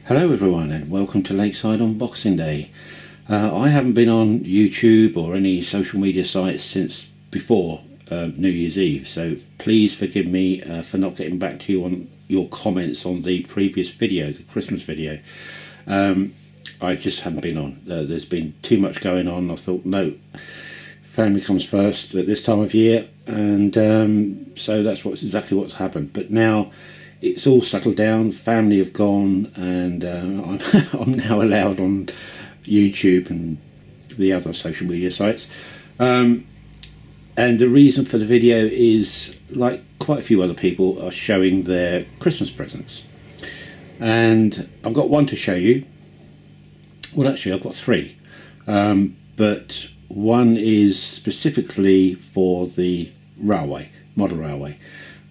Hello everyone and welcome to Lakeside on Boxing Day. I haven't been on YouTube or any social media sites since before New Year's Eve, so please forgive me for not getting back to you on your comments on the previous video, the Christmas video. I just haven't been on. There's been too much going on. I thought, no, family comes first at this time of year, and so that's exactly what's happened. But now it's all settled down, family have gone, and I'm now allowed on YouTube and the other social media sites. And the reason for the video is, like quite a few other people, are showing their Christmas presents. And I've got one to show you. Well, actually, I've got three. But one is specifically for the railway, model railway.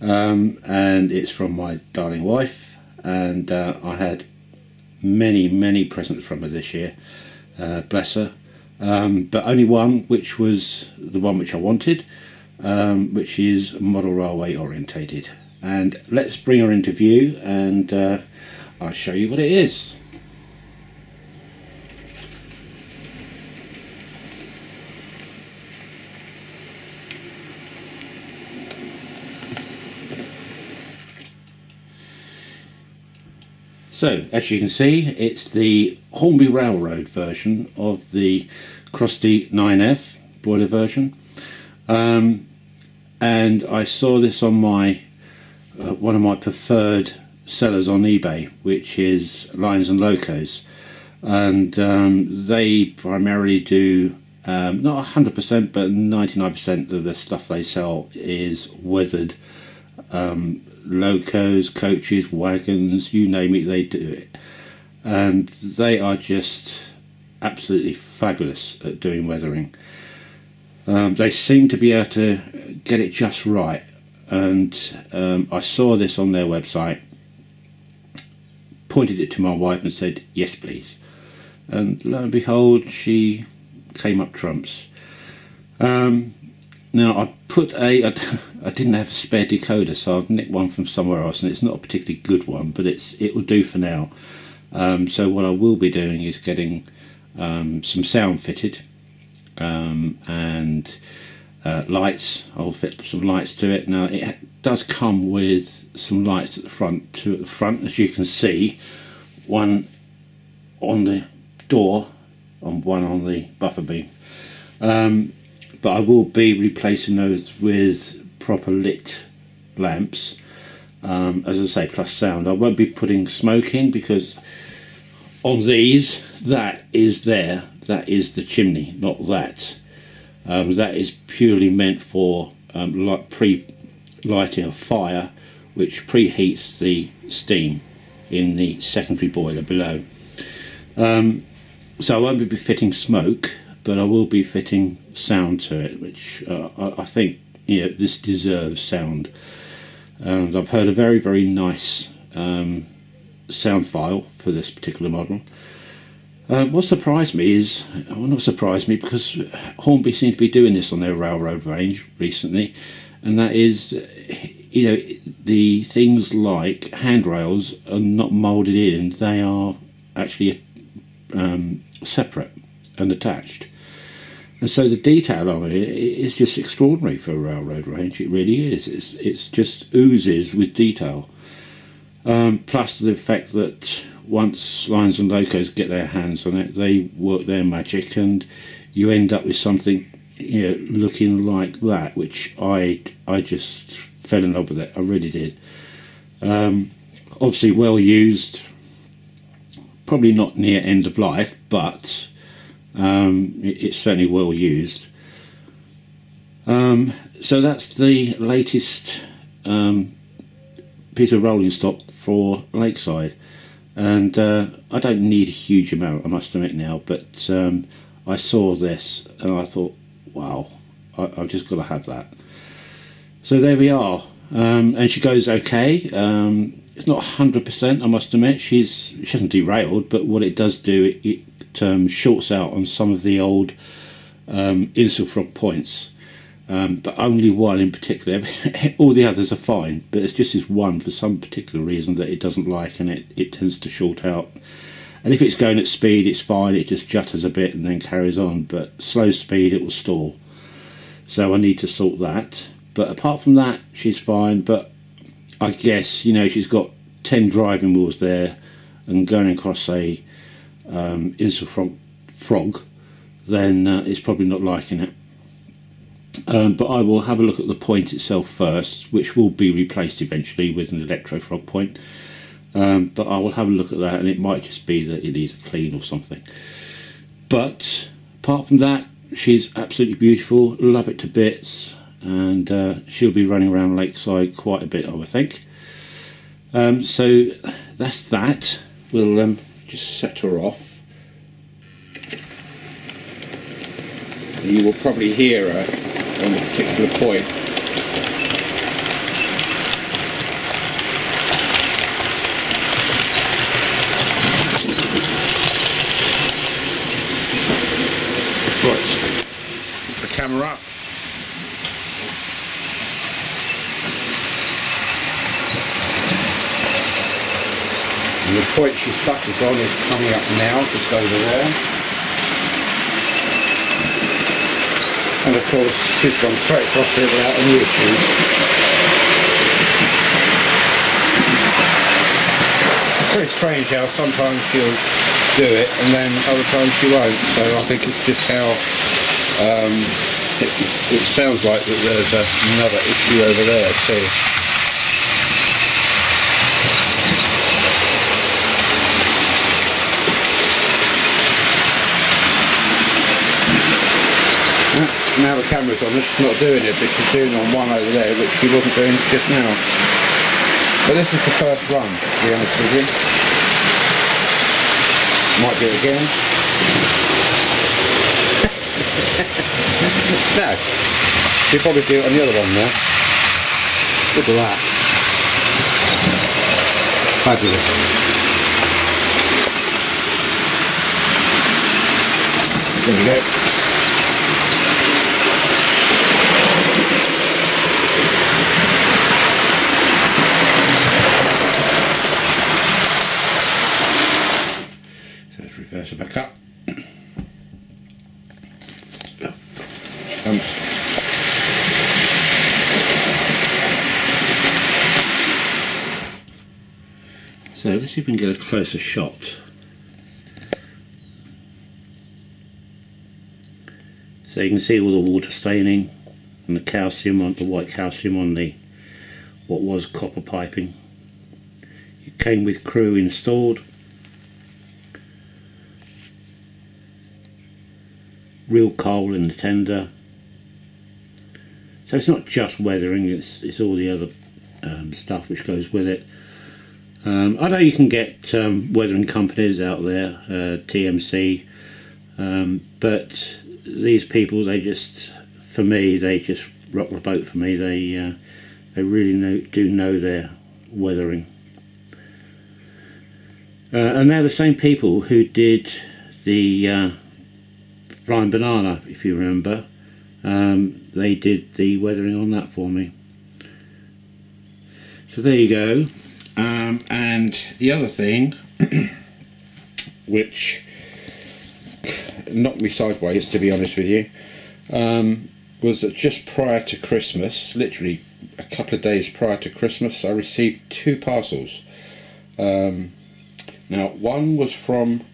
And it's from my darling wife, and I had many presents from her this year, bless her, but only one, which was the one which I wanted, which is model railway orientated. And let's bring her into view, and I'll show you what it is. So, as you can see, it's the Hornby Railroad version of the Crosty 9F boiler version. And I saw this on my one of my preferred sellers on eBay, which is Lines and Locos. And they primarily do, not 100%, but 99% of the stuff they sell is weathered locos, coaches, wagons, you name it, they do it. And they are just absolutely fabulous at doing weathering. They seem to be able to get it just right, and I saw this on their website, pointed it to my wife and said, yes please, and lo and behold, she came up trumps. Now I didn't have a spare decoder, so I've nicked one from somewhere else, and it's not a particularly good one, but it will do for now. So what I will be doing is getting some sound fitted, and lights. I'll fit some lights to it. Now it does come with some lights at the front, as you can see, one on the door and one on the buffer beam. But I will be replacing those with proper lit lamps, as I say, plus sound. I won't be putting smoke in, because on these, that is the chimney, not that. That is purely meant for pre-lighting a fire, which preheats the steam in the secondary boiler below. So I won't be fitting smoke, but I will be fitting sound to it, which I think, you know, this deserves sound. And I've heard a very nice sound file for this particular model. What surprised me is, well, not surprised me, because Hornby seem to be doing this on their railroad range recently, and that is, you know, the things like handrails are not moulded in, they are actually separate and attached. And so the detail on it is just extraordinary for a railroad range. It really is. It's just oozes with detail. Plus the fact that once Lines and Locos get their hands on it, they work their magic, and you end up with something, you know, looking like that, which I just fell in love with it. I really did. Obviously well used, probably not near end of life, but it's certainly well used. So that's the latest piece of rolling stock for Lakeside, and I don't need a huge amount, I must admit now, but I saw this and I thought, wow, I've just got to have that. So there we are, and she goes okay. It's not 100%, I must admit. She hasn't derailed, but what it does do, it shorts out on some of the old Insulfrog points, but only one in particular. All the others are fine, but it's just this one for some particular reason that it doesn't like, and it tends to short out. And if it's going at speed, it's fine, it just jutters a bit and then carries on, but slow speed it will stall. So I need to sort that. But apart from that, she's fine. But I guess, you know, she's got 10 driving wheels there, and going across a Insel frog, then it's probably not liking it. But I will have a look at the point itself first, which will be replaced eventually with an electro frog point. But I will have a look at that, and it might just be that it needs a clean or something. But apart from that, she's absolutely beautiful, love it to bits, and she'll be running around Lakeside quite a bit, I would think. So that's that. We'll just set her off. You will probably hear her on a particular point. Right, put the camera up. And the point she stuck us on is coming up now, just over there. And of course she's gone straight across it without any issues. Very strange how sometimes she'll do it and then other times she won't. So I think it's just how it sounds like that there's another issue over there too. Now the camera's on her, she's not doing it, but she's doing on one over there, which she wasn't doing just now. But this is the first run, to be honest with you. Might do it again. No, she'll probably do it on the other one now. Look at that. Fabulous. There we go. Reverse it back up. So let's see if we can get a closer shot. So you can see all the water staining and the calcium on the white calcium on the what was copper piping. It came with crew installed. Real coal in the tender, so it's not just weathering, it's all the other stuff which goes with it. I know you can get weathering companies out there, TMC, but these people, they just, for me, they just rock the boat for me. They really do know their weathering, and they're the same people who did the Flying Banana, if you remember. They did the weathering on that for me. So there you go. And the other thing which knocked me sideways, to be honest with you, was that just prior to Christmas, literally a couple of days prior to Christmas, I received 2 parcels. Now one was from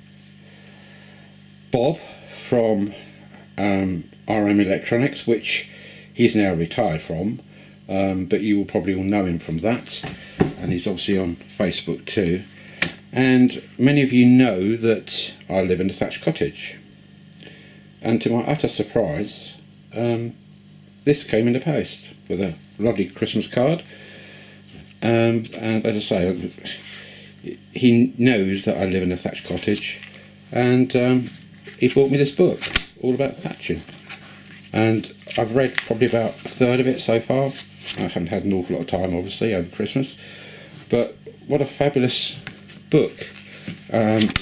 Bob from RM Electronics, which he's now retired from, but you will probably all know him from that, and he's obviously on Facebook too. And many of you know that I live in a thatched cottage, and to my utter surprise, this came in the post with a lovely Christmas card. And as I say, he knows that I live in a thatched cottage, and he bought me this book all about thatching, and I've read probably about a third of it so far. I haven't had an awful lot of time obviously over Christmas, but what a fabulous book. It's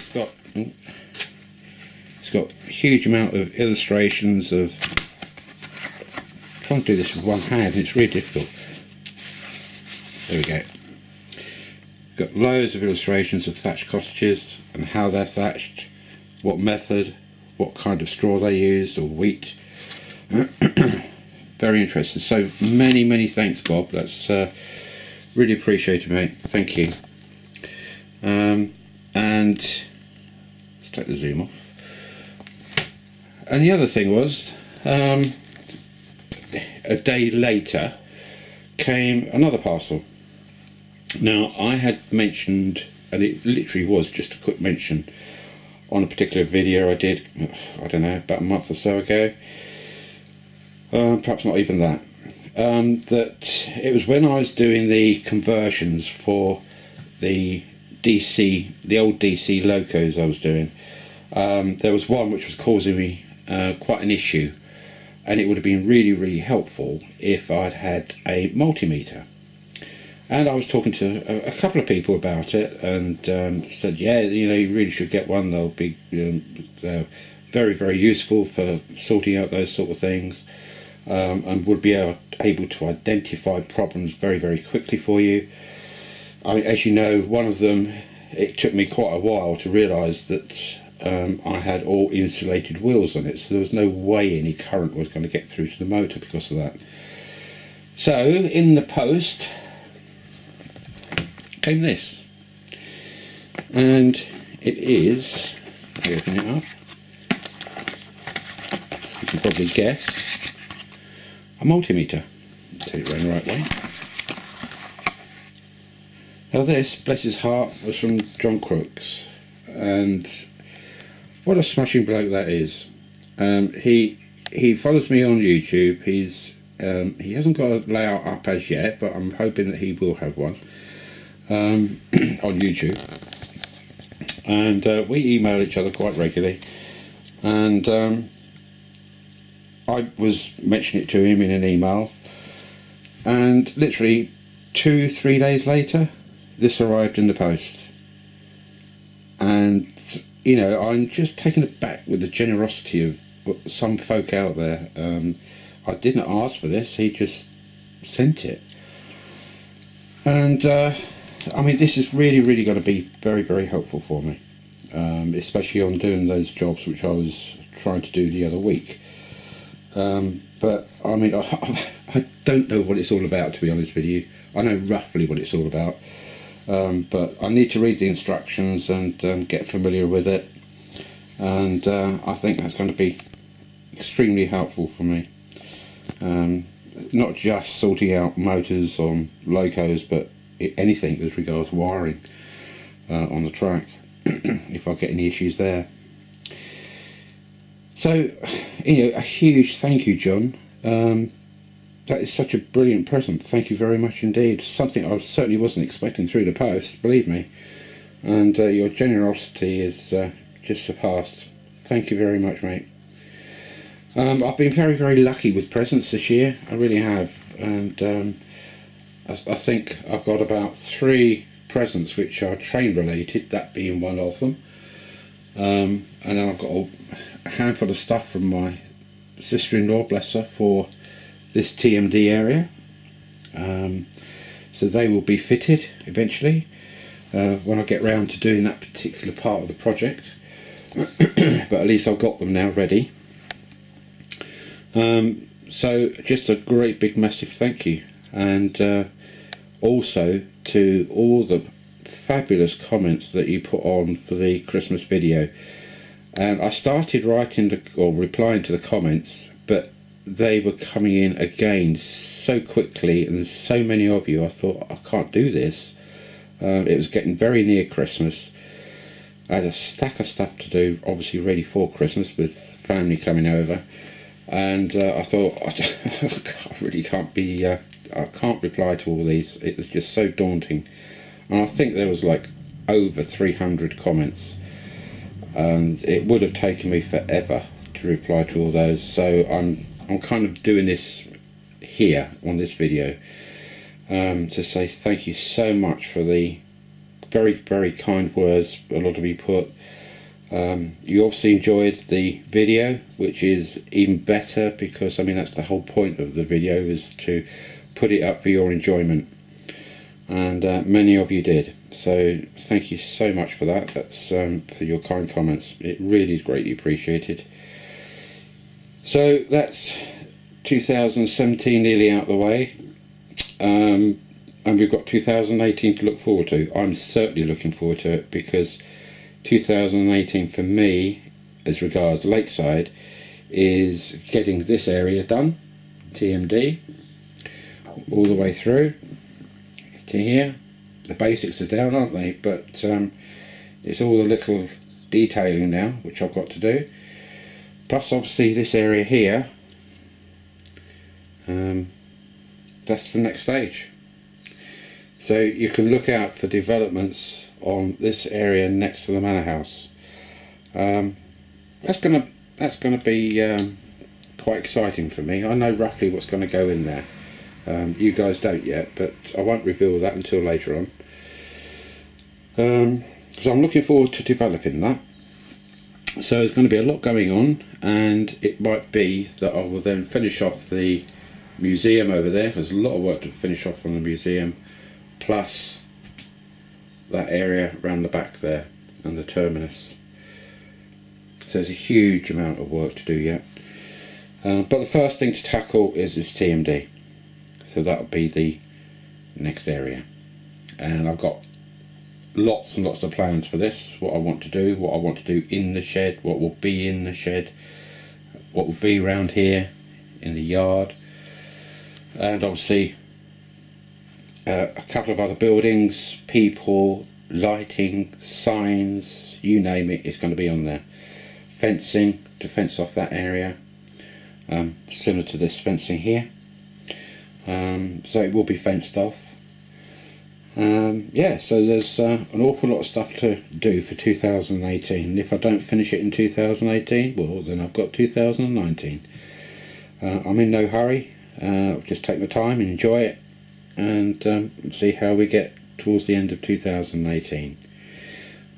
got a huge amount of illustrations of trying to do this with one hand, and it's really difficult. There we go. Got loads of illustrations of thatched cottages and how they're thatched, what method, what kind of straw they used, or wheat. Very interesting. So many thanks, Bob. That's really appreciated, mate. Thank you. And let's take the zoom off. And the other thing was, a day later came another parcel. Now, I had mentioned, and it literally was just a quick mention on a particular video I did, I don't know, about a month or so ago, perhaps not even that, that it was when I was doing the conversions for the DC, the old DC locos I was doing. There was one which was causing me quite an issue, and it would have been really helpful if I'd had a multimeter. And I was talking to a couple of people about it, and said, yeah, you know, you really should get one. They'll be very useful for sorting out those sort of things, and would be able to identify problems very quickly for you. I mean, as you know, one of them, it took me quite a while to realise that I had all insulated wheels on it, so there was no way any current was going to get through to the motor because of that. So in the post came this, and it is, open it up, you can probably guess, a multimeter. Set it around the right way. Now this, bless his heart, was from John Crooks, and what a smashing bloke that is. He follows me on YouTube. He hasn't got a layout up as yet, but I'm hoping that he will have one on YouTube. And we email each other quite regularly, and I was mentioning it to him in an email, and literally 2-3 days later this arrived in the post. And you know, I'm just taken aback with the generosity of some folk out there. I didn't ask for this, he just sent it. And I mean, this is really going to be very helpful for me, especially on doing those jobs which I was trying to do the other week. But I mean, I don't know what it's all about, to be honest with you. I know roughly what it's all about, but I need to read the instructions and get familiar with it, and I think that's going to be extremely helpful for me. Not just sorting out motors on locos, but anything with regards to wiring on the track, if I get any issues there. So, you know, a huge thank you, John. That is such a brilliant present. Thank you very much indeed. Something I certainly wasn't expecting through the post, believe me. And your generosity is just surpassed. Thank you very much, mate. I've been very lucky with presents this year. I really have. And I think I've got about 3 presents which are train related, that being one of them. And then I've got a handful of stuff from my sister-in-law, bless her, for this TMD area. So they will be fitted eventually when I get round to doing that particular part of the project. But at least I've got them now ready. So just a great big massive thank you, and also to all the fabulous comments that you put on for the Christmas video. And I started writing or replying to the comments, but they were coming in again so quickly, and there's so many of you, I thought, I can't do this. It was getting very near Christmas. I had a stack of stuff to do, obviously ready for Christmas with family coming over, and I thought, I really can't be, I can't reply to all these. It was just so daunting, and I think there was like over 300 comments, and it would have taken me forever to reply to all those. So I'm kind of doing this here on this video to say thank you so much for the very kind words a lot of you put. You obviously enjoyed the video, which is even better, because I mean that's the whole point of the video, is to put it up for your enjoyment, and many of you did, so thank you so much for that. That's for your kind comments. It really is greatly appreciated. So that's 2017 nearly out of the way, and we've got 2018 to look forward to. I'm certainly looking forward to it, because 2018 for me, as regards Lakeside, is getting this area done, TMD, all the way through to here. The basics are down, aren't they? But it's all the little detailing now which I've got to do. Plus obviously this area here, that's the next stage. So you can look out for developments on this area next to the manor house. That's gonna be quite exciting for me. I know roughly what's going to go in there. You guys don't yet, but I won't reveal that until later on. So I'm looking forward to developing that. So there's going to be a lot going on, and it might be that I will then finish off the museum over there. There's a lot of work to finish off on the museum, plus that area around the back there and the terminus. So there's a huge amount of work to do yet. But the first thing to tackle is this TMD. So that'll be the next area. And I've got lots and lots of plans for this. What I want to do in the shed, what will be in the shed, what will be around here in the yard. And obviously a couple of other buildings, people, lighting, signs, you name it, it's going to be on there. Fencing to fence off that area, similar to this fencing here. So it will be fenced off. Yeah, so there's an awful lot of stuff to do for 2018. And if I don't finish it in 2018, well, then I've got 2019. I'm in no hurry. I'll just take my time and enjoy it, and see how we get towards the end of 2018.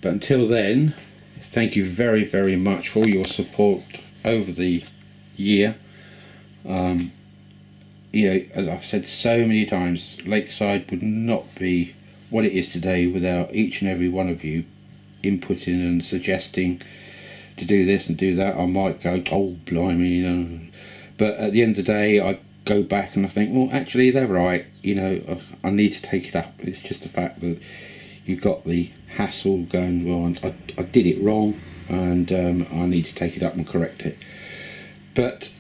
But until then, thank you very, very much for your support over the year. You know, as I've said so many times, Lakeside would not be what it is today without each and every one of you inputting and suggesting to do this and do that. I might go, oh blimey, you know, but at the end of the day I go back and I think, well, actually they're right, you know, I need to take it up. It's just the fact that you've got the hassle going, well, I did it wrong, and I need to take it up and correct it. But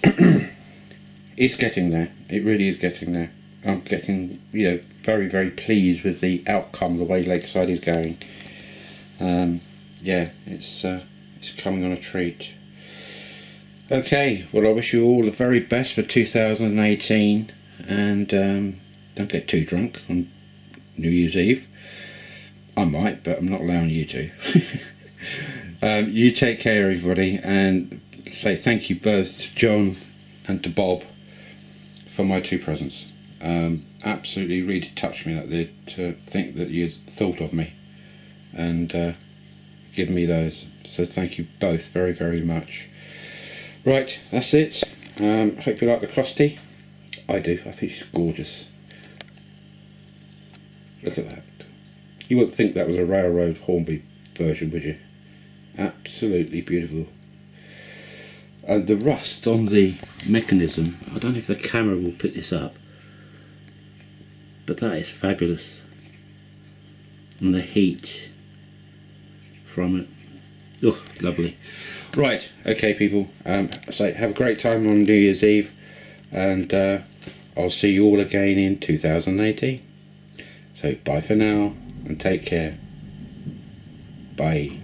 it's getting there. It really is getting there. I'm getting, you know, very, very pleased with the outcome, the way Lakeside is going. Yeah, it's coming on a treat. Okay, well, I wish you all the very best for 2018, and don't get too drunk on New Year's Eve. I might, but I'm not allowing you to. You take care, everybody, and say thank you both to John and to Bob for my 2 presents. Absolutely really touched me that to think that you'd thought of me and given me those. So thank you both very, very much. Right, that's it. Hope you like the crusty. I do. I think she's gorgeous. Look at that. You wouldn't think that was a Railroad Hornby version, would you? Absolutely beautiful. And the rust on the mechanism, I don't know if the camera will pick this up, but that is fabulous. And the heat from it, oh, lovely. Right, okay people, so have a great time on New Year's Eve, and I'll see you all again in 2018. So bye for now, and take care. Bye.